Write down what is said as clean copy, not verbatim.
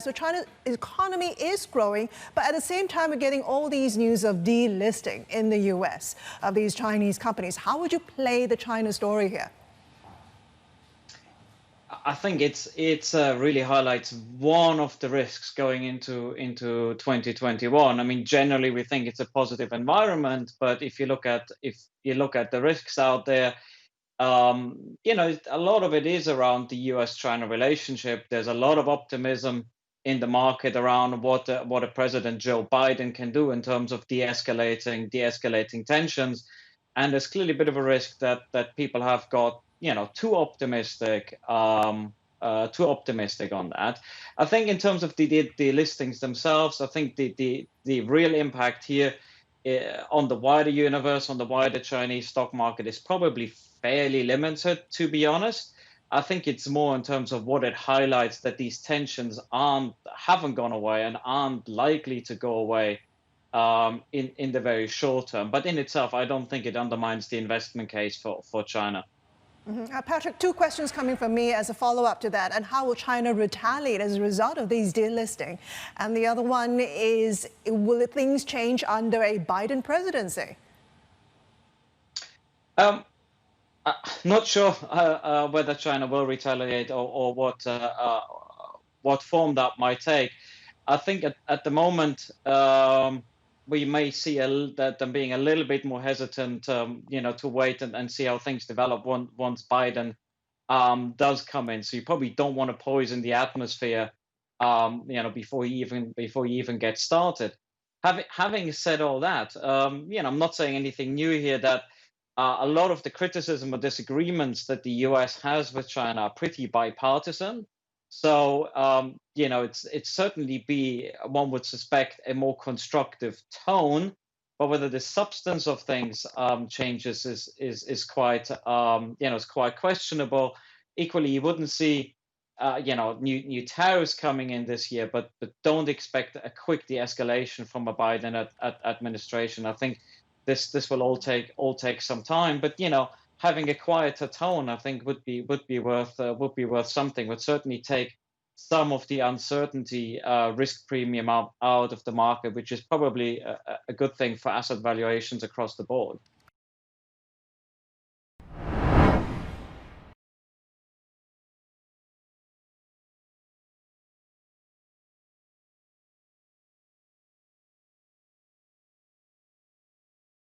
So China's economy is growing, but at the same time, we're getting all these news of delisting in the U.S. of these Chinese companies. How would you play the China story here? I think it really highlights one of the risks going into 2021. I mean, generally we think it's a positive environment, but if you look at the risks out there, a lot of it is around the U.S China relationship. There's a lot of optimism in the market around what a President Joe Biden can do in terms of de-escalating tensions, and there's clearly a bit of a risk that people have got too optimistic on that. I think in terms of the listings themselves, I think the real impact here on the wider universe, on the wider Chinese stock market, is probably fairly limited, to be honest. I think it's more in terms of what it highlights, that these tensions haven't gone away and aren't likely to go away in the very short term. But in itself, I don't think it undermines the investment case for China. Patrik, two questions coming from me as a follow-up to that. And how will China retaliate as a result of these delisting? And the other one is, will things change under a Biden presidency? Not sure whether China will retaliate or what form that might take. I think at the moment we may see them being a little bit more hesitant, to wait and see how things develop once Biden does come in. So you probably don't want to poison the atmosphere, before he even gets started. Having said all that, I'm not saying anything new here. That a lot of the criticism or disagreements that the U.S. has with China are pretty bipartisan. So, it's certainly one would suspect a more constructive tone, but whether the substance of things changes is quite, it's quite questionable. Equally, you wouldn't see, new tariffs coming in this year, but don't expect a quick de-escalation from a Biden administration. I think this will all take some time, but having a quieter tone, I think, would be worth something. Would certainly take some of the uncertainty risk premium out of the market, which is probably a good thing for asset valuations across the board.